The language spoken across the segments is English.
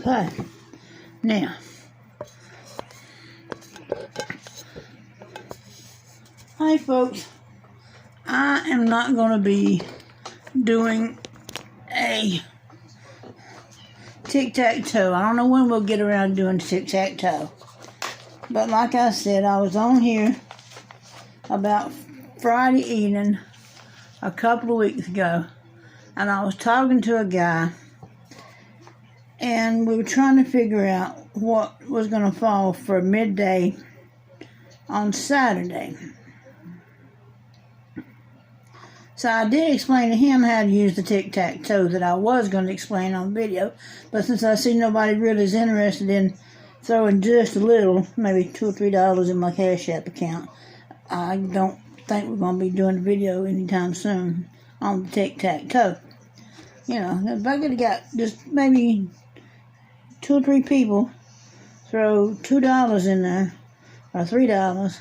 Okay. Now, hi folks, I am not going to be doing a tic-tac-toe. I don't know when we'll get around to doing tic-tac-toe. But like I said, I was on here about Friday evening a couple of weeks ago, and I was talking to a guy, and we were trying to figure out what was going to fall for midday on Saturday. So I did explain to him how to use the tic-tac-toe that I was going to explain on video, but since I see nobody really is interested in throwing just a little, maybe $2 or $3 in my Cash App account, I don't think we're going to be doing a video anytime soon on the tic-tac-toe. You know, if I could have got just maybe 2 or 3 people throw $2 in there, or $3,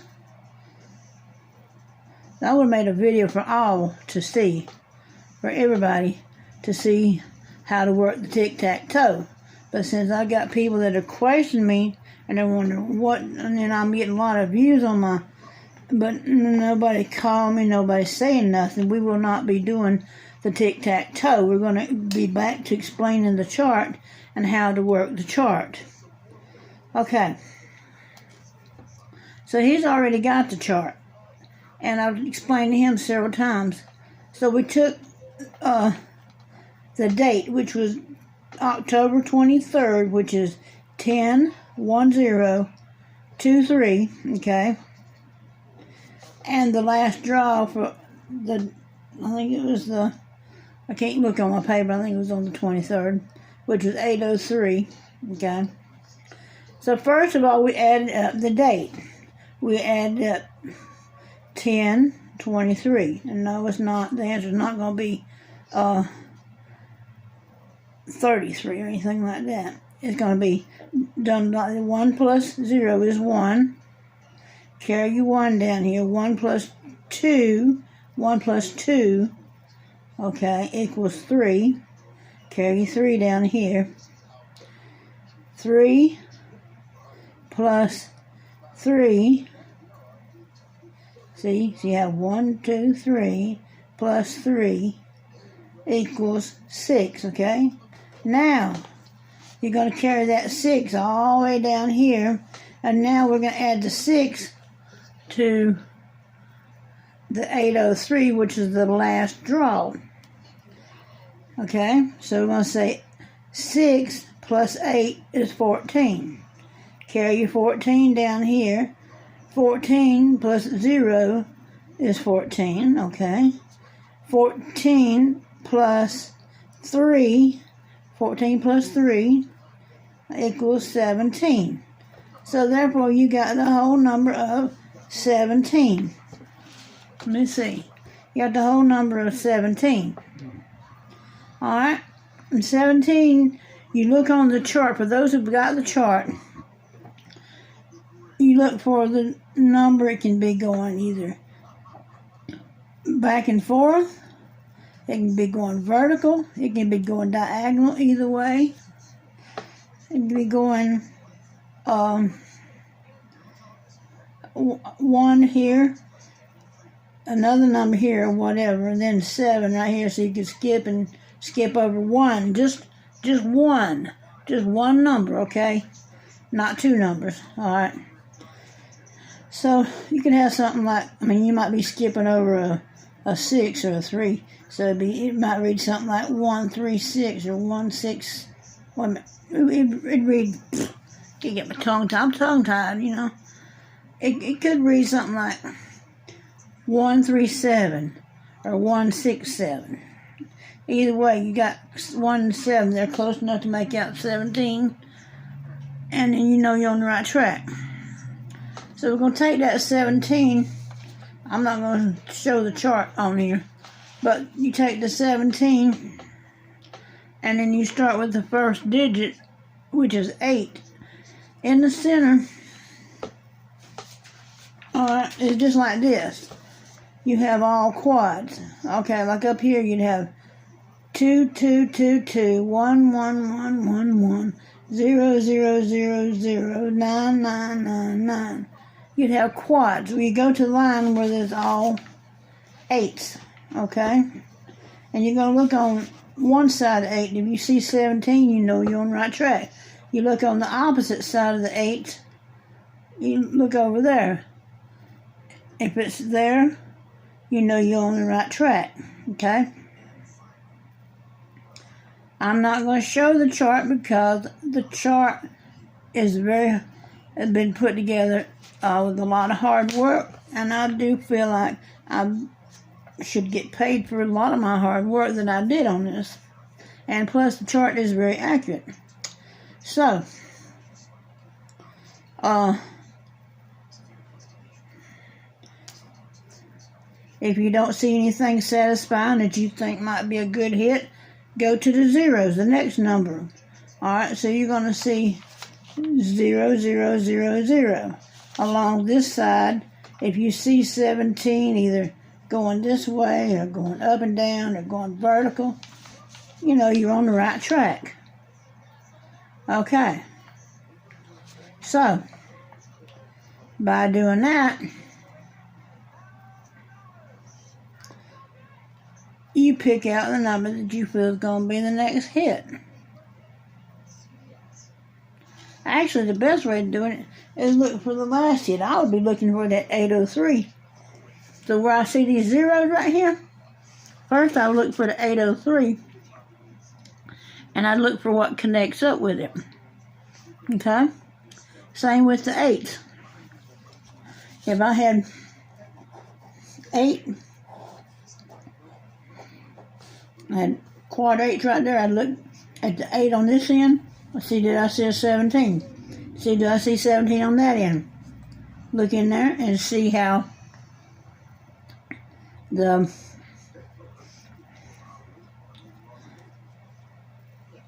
I would have made a video for all to see, for everybody to see how to work the tic-tac-toe. But since I got people that are questioning me, and they're wondering what, and then I'm getting a lot of views on my, but nobody called me, nobody saying nothing, we will not be doing the tic-tac-toe. We're going to be back to explaining the chart and how to work the chart. Okay. So he's already got the chart, and I've explained to him several times. So we took the date, which was October 23rd, which is 10/10/23, okay? And the last draw for the, I think it was the, I can't look on my paper, I think it was on the 23rd, which was 8/03, okay? So first of all, we added up the date. We added up 10/23, and no, it's not, the answer is not going to be 33 or anything like that. It's going to be done like 1 plus 0 is 1. Carry your 1 down here. 1 plus 2, 1 plus 2, okay, equals 3. Carry your 3 down here. 3 plus 3, see, so you have 1, 2, 3 plus 3 equals 6, okay? Now, you're going to carry that 6 all the way down here, and now we're going to add the 6 to the 8/03, which is the last draw. Okay, so we're going to say 6 plus 8 is 14. Carry your 14 down here. 14 plus 0 is 14, okay? 14 plus 3, 14 plus 3 equals 17. So therefore you got the whole number of 17. Let me see. You got the whole number of 17. Alright? And 17, you look on the chart. For those who've got the chart, you look for the number. It can be going either back and forth. It can be going vertical. It can be going diagonal, either way. It can be going 1 here, another number here, or whatever, and then 7 right here, so you can skip over 1. Just one. Just one number, okay? Not 2 numbers, all right? So you can have something like, I mean, you might be skipping over a 6 or a 3. So it might read something like 136 or 16. It'd read, can't get my tongue tied. I'm tongue tied, you know. It could read something like 137 or 167. Either way, you got 1 and 7. They're close enough to make out 17. And then you know you're on the right track. So we're going to take that 17. I'm not going to show the chart on here. But you take the 17, and then you start with the first digit, which is 8. In the center, alright, it's just like this. You have all quads. Okay, like up here you'd have 2, 2, 2, 2, 1, 1, 1, 1, 1. 0, 0, 0, 0, 9, 9, 9, 9. You'd have quads where you go to the line where there's all 8s, okay? And you're going to look on one side of 8. If you see 17, you know you're on the right track. You look on the opposite side of the 8, you look over there. If it's there, you know you're on the right track, okay? I'm not going to show the chart because the chart has been put together with a lot of hard work, and I do feel like I should get paid for a lot of my hard work that I did on this. And plus, the chart is very accurate. So, if you don't see anything satisfying that you think might be a good hit, go to the zeros, the next number. Alright, so you're going to see 0, 0, 0, 0. Along this side, if you see 17 either going this way or going up and down or going vertical, you know you're on the right track. Okay. So, by doing that, you pick out the number that you feel is going to be the next hit. Actually, the best way of doing it is look for the last hit. I would be looking for that 803. So where I see these zeros right here, first I would look for the 803, and I'd look for what connects up with it. Okay? Same with the 8. If I had 8, I had quad 8 right there, I'd look at the 8 on this end. Let's see, did I see a 17? See, do I see 17 on that end? Look in there and see how the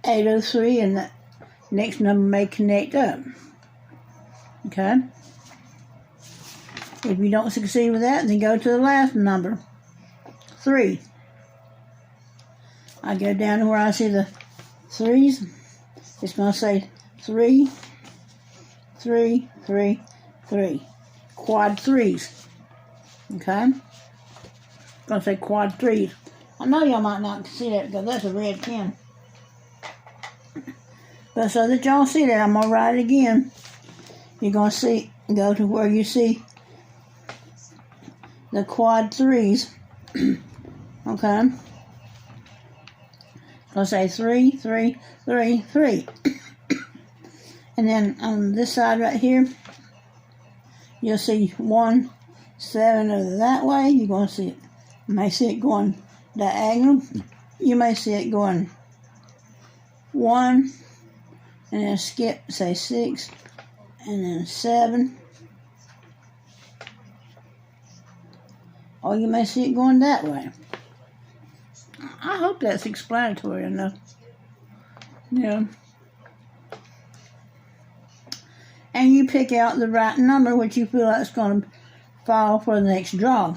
803 and the next number may connect up. Okay? If you don't succeed with that, then go to the last number, 3. I go down to where I see the 3s. It's going to say 3, 3, 3, 3. Quad 3s. Okay? It's going to say quad 3s. I know y'all might not see that because that's a red pen. But so that y'all see that, I'm going to write it again. You're going to see, go to where you see the quad 3s. Okay? I'll say 3, 3, 3, 3. And then on this side right here, you'll see 1, 7 over that way. You're going to see it. You may see it going diagonal. You may see it going 1, and then skip, say 6, and then 7. Or you may see it going that way. I hope that's explanatory enough. Yeah. And you pick out the right number which you feel like is going to fall for the next draw.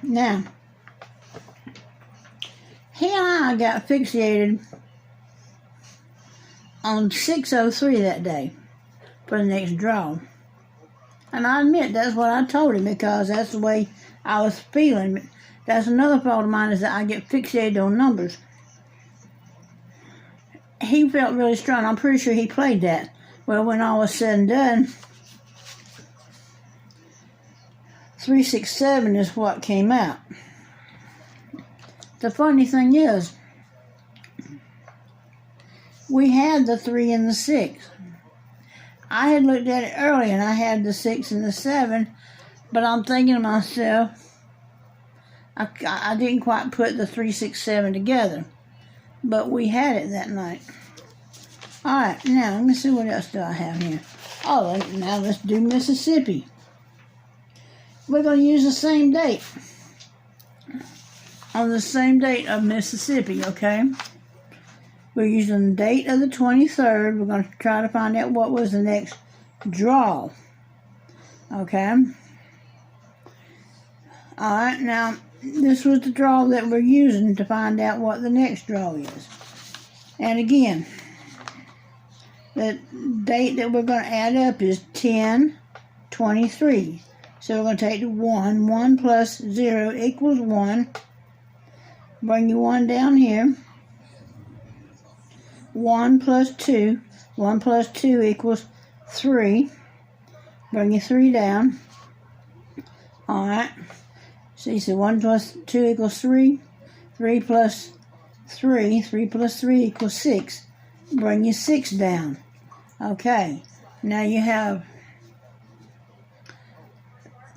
Now, he and I got fixated on 603 that day for the next draw. And I admit that's what I told him because that's the way I was feeling. That's another fault of mine, is that I get fixated on numbers. He felt really strong. I'm pretty sure he played that. Well, when all was said and done, 367 is what came out. The funny thing is, we had the 3 and the 6. I had looked at it earlier and I had the 6 and the 7, but I'm thinking to myself, I didn't quite put the 367 together, but we had it that night. Alright, now let me see what else do I have here. Oh, now let's do Mississippi. We're going to use the same date. On the same date of Mississippi, okay? We're using the date of the 23rd. We're going to try to find out what was the next draw. Okay? Alright, now this was the draw that we're using to find out what the next draw is. And again, the date that we're going to add up is 1023. So we're going to take the 1. 1 plus 0 equals 1. Bring your 1 down here. 1 plus 2. 1 plus 2 equals 3. Bring your 3 down. Alright. See, so 1 plus 2 equals 3. 3 plus 3. 3 plus 3 equals 6. Bring your 6 down. Okay. Now you have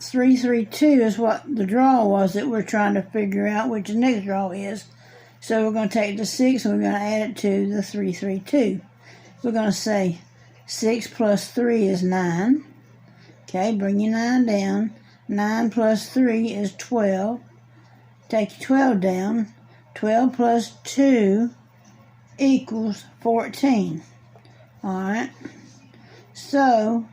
332 is what the draw was that we're trying to figure out, which the next draw is. So we're going to take the 6 and we're going to add it to the 332. We're going to say 6 plus 3 is 9. Okay, bring your 9 down. 9 plus 3 is 12. Take your 12 down. 12 plus 2 equals 14. Alright. So,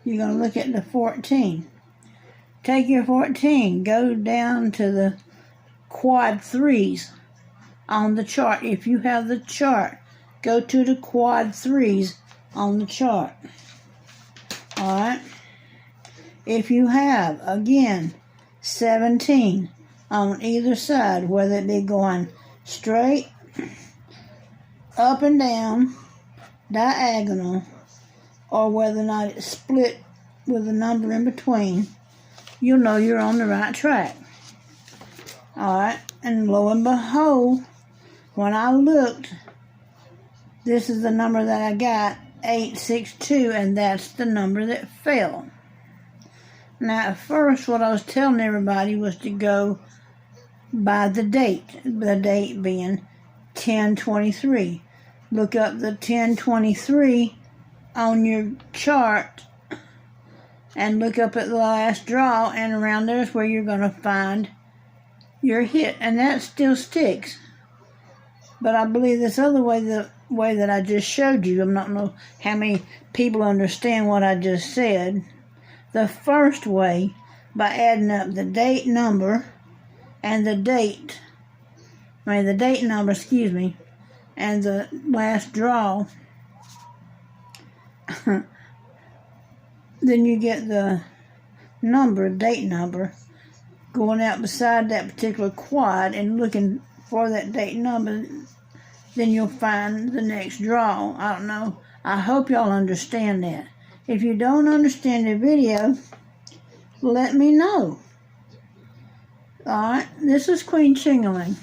you're going to look at the 14. Take your 14. Go down to the quad 3s on the chart. If you have the chart, go to the quad 3s on the chart. Alright. If you have, again, 17 on either side, whether it be going straight, up and down, diagonal, or whether or not it's split with a number in between, you'll know you're on the right track. Alright, and lo and behold, when I looked, this is the number that I got, 862, and that's the number that fell. Now, at first, what I was telling everybody was to go by the date being 1023. Look up the 1023 on your chart and look up at the last draw, and around there is where you're going to find your hit, and that still sticks. But I believe this other way, the way that I just showed you, I don't know how many people understand what I just said. The first way, by adding up the date number and the date number, and the last draw, then you get the date number, going out beside that particular quad and looking for that date number, then you'll find the next draw. I don't know. I hope y'all understand that. If you don't understand the video, let me know. Alright, this is Queen Chingaling.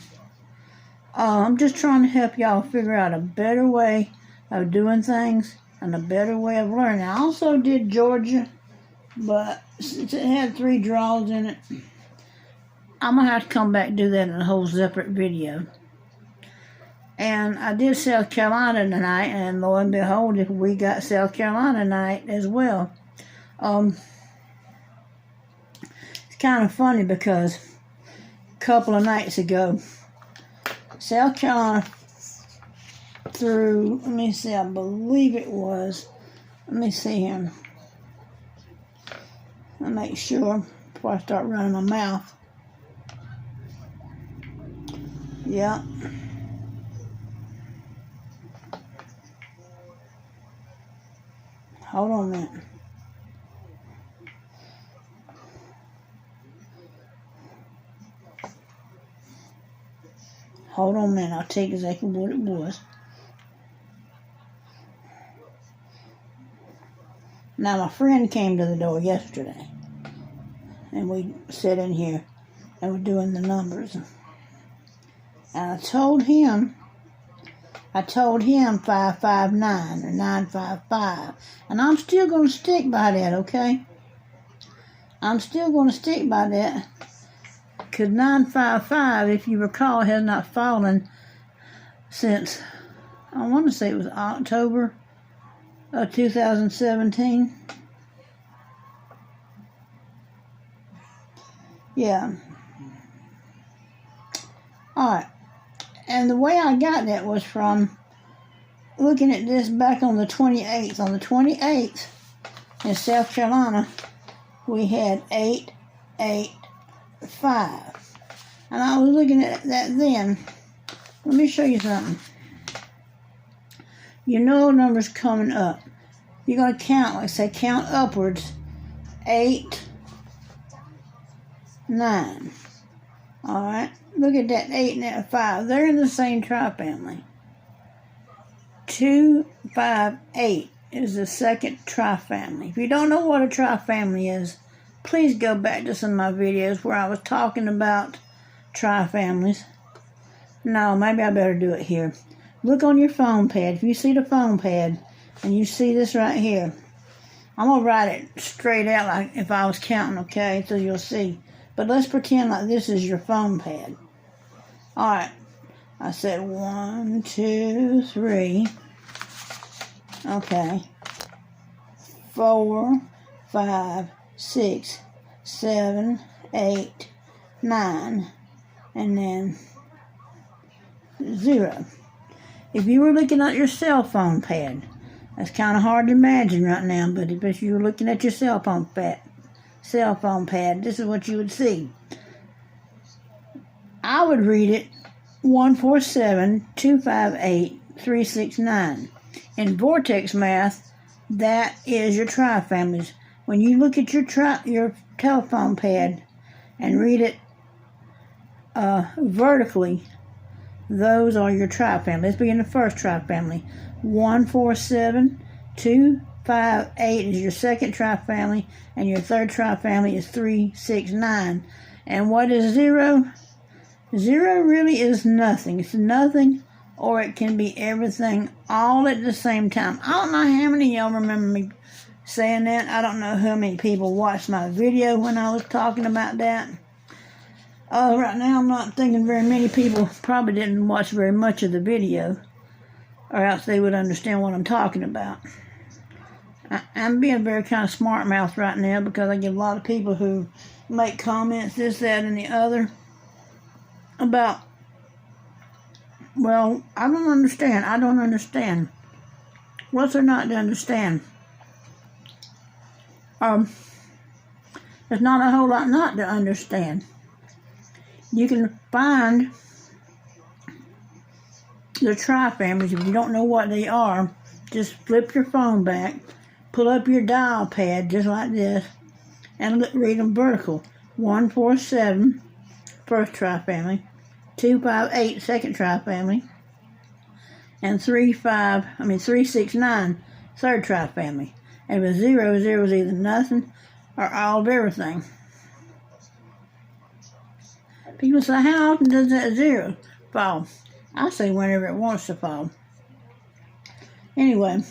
I'm just trying to help y'all figure out a better way of doing things and a better way of learning. I also did Georgia, but since it had 3 draws in it, I'm going to have to come back and do that in a whole separate video. And I did South Carolina tonight, and lo and behold, we got South Carolina tonight as well. It's kind of funny because a couple of nights ago, South Carolina through, let me see, I believe it was, let me see here. I'll make sure before I start running my mouth. Yeah. Hold on a minute. Hold on a minute. I'll tell you exactly what it was. Now, my friend came to the door yesterday, and we sat in here and we're doing the numbers. And I told him 559 or 955, and I'm still going to stick by that, okay? I'm still going to stick by that, because 955, if you recall, has not fallen since, I want to say it was October of 2017. Yeah. Alright. And the way I got that was from looking at this back on the 28th. On the 28th in South Carolina, we had 885. And I was looking at that then. Let me show you something. you know the number's coming up. You're going to count, like say, count upwards. 8, 9. All right, look at that 8 and that 5. They're in the same trifamily. 2, 5, 8 is the second trifamily. If you don't know what a trifamily is, please go back to some of my videos where I was talking about trifamilies. No, maybe I better do it here. Look on your phone pad. If you see the phone pad and you see this right here, I'm going to write it straight out like if I was counting, okay, so you'll see. But let's pretend like this is your phone pad. All right. I said 1, 2, 3. Okay. 4, 5, 6, 7, 8, 9. And then 0. If you were looking at your cell phone pad, that's kind of hard to imagine right now, but if you were looking at your cell phone pad, this is what you would see. I would read it 147 258 369. In Vortex math, that is your trifamilies. When you look at your telephone pad and read it vertically, those are your trifamily. Let's begin the first trifamily. 147 258 is your second trifamily, and your third trifamily is 369. And what is 0? 0 really is nothing. It's nothing, or it can be everything all at the same time. I don't know how many of y'all remember me saying that. I don't know how many people watched my video when I was talking about that. Right now I'm not thinking very many people probably didn't watch very much of the video, or else they would understand what I'm talking about. I'm being very kind of smart mouth right now because I get a lot of people who make comments, this, that, and the other, about, well, I don't understand. What's there not to understand? There's not a whole lot not to understand. You can find the trifamilies. If you don't know what they are, just flip your phone back, pull up your dial pad just like this, and read them vertical. 147, first trifamily, 258, second trifamily, and 369, third trifamily. And with 0, 0 is either nothing or all of everything. People say, how often does that 0 fall? I say whenever it wants to fall. Anyway,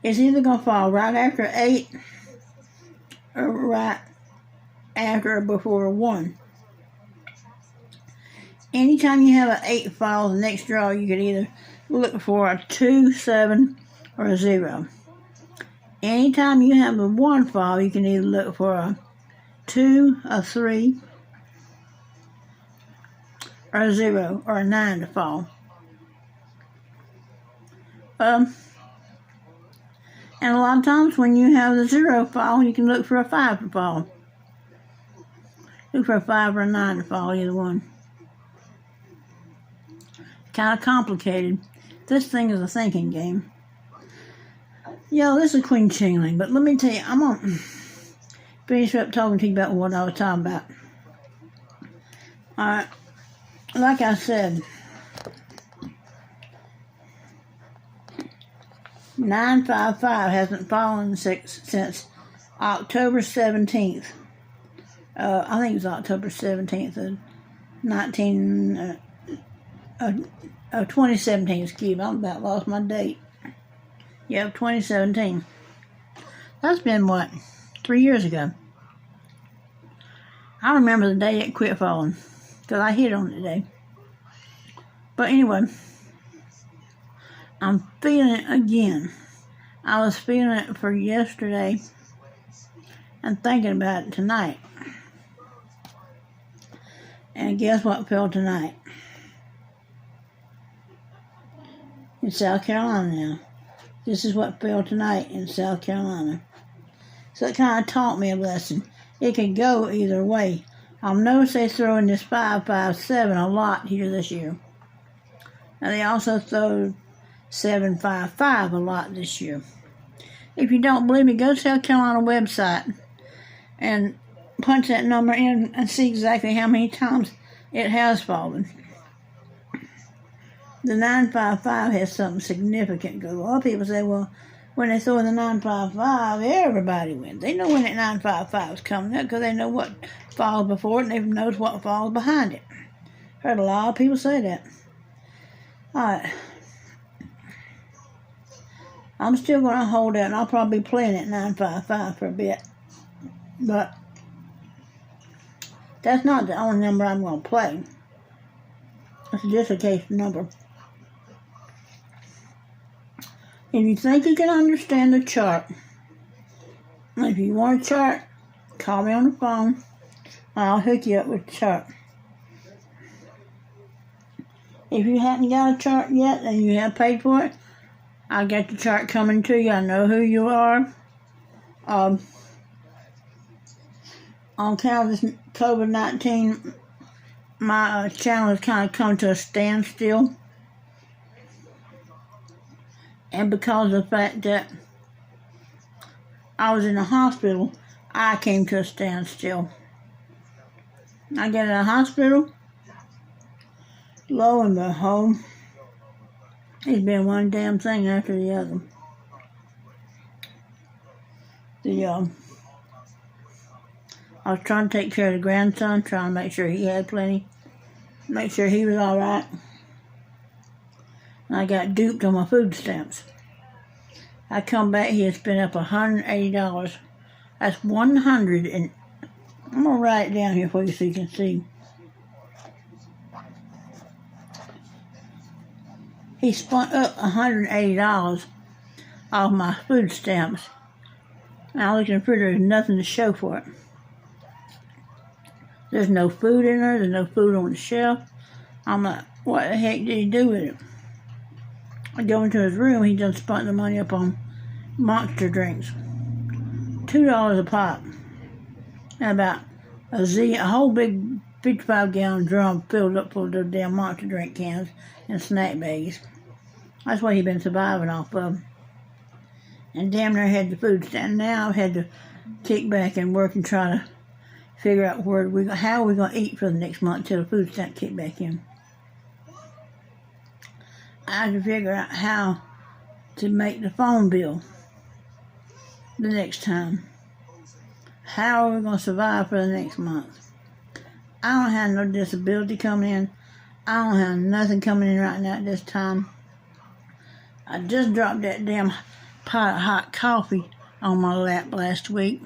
it's either going to fall right after 8 or right after or before 1. Anytime you have an 8 fall, the next draw you could either look for a 2, 7, or a 0. Anytime you have a 1 fall, you can either look for a 2, a 3, or a 0, or a 9 to fall. And a lot of times when you have the 0 fall, you can look for a 5 to fall. Look for a 5 or a 9 to fall, either one. Kind of complicated. This thing is a thinking game. Yo, this is Queen Chingling, but let me tell you, I'm going to finish up talking to you about what I was talking about. Alright, like I said, 955 hasn't fallen since October 17th. I think it was October 17th of 2017, excuse me. I'm about lost my date. Yeah, 2017. That's been, what, 3 years ago. I remember the day it quit falling, because I hit on it today. But anyway, I'm feeling it again. I was feeling it for yesterday and thinking about it tonight. And guess what fell tonight? In South Carolina now. This is what fell tonight in South Carolina. So it kind of taught me a lesson. It can go either way. I'll notice they throw in this 557 a lot here this year. And they also throw 755 a lot this year. If you don't believe me, go to South Carolina website and punch that number in and see exactly how many times it has fallen. The 955 has something significant because a lot of people say, well, when they throw in the 955, everybody wins. They know when that 955 is coming up because they know what falls before it and they know what falls behind it. Heard a lot of people say that. Alright. I'm still going to hold out and I'll probably be playing at 955 for a bit. But that's not the only number I'm going to play. It's just a case number. If you think you can understand the chart, if you want a chart, call me on the phone. I'll hook you up with the chart. If you haven't got a chart yet and you have paid for it, I'll get the chart coming to you. I know who you are. On account of this COVID-19, my channel has kind of come to a standstill. And because of the fact that I was in the hospital, I came to a standstill. I get in the hospital, lo and behold, it's been one damn thing after the other. I was trying to take care of the grandson, trying to make sure he had plenty, make sure he was all right. And I got duped on my food stamps. I come back, he had spent up $180. That's 100 and I'm gonna write it down here for you so you can see. He spent up $180 off my food stamps. And I looked in the refrigerator, there's nothing to show for it. There's no food in there, there's no food on the shelf. I'm like, what the heck did he do with it? I go into his room, he done spent the money up on Monster drinks. $2 a pop. And about a whole big 55-gallon drum filled up full of those damn Monster drink cans and snack bags. That's what he been surviving off of. And damn near had the food stand. Now I've had to kick back and work and try to figure out how we're going to eat for the next month till the food stamp kick back in. I had to figure out how to make the phone bill the next time. How are we going to survive for the next month? I don't have no disability coming in. I don't have nothing coming in right now at this time. I just dropped that damn pot of hot coffee on my lap last week.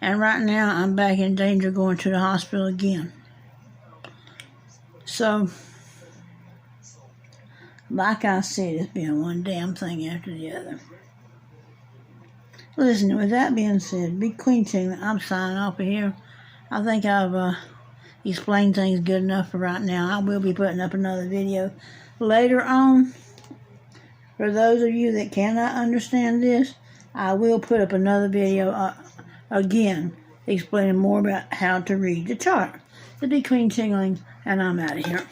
And right now I'm back in danger of going to the hospital again. So, like I said, it's been one damn thing after the other. Listen, with that being said, Big Queen Tingling, I'm signing off of here. I think I've explained things good enough for right now. I will be putting up another video later on. For those of you that cannot understand this, I will put up another video again explaining more about how to read the chart. The Big Queen Tingling, and I'm out of here.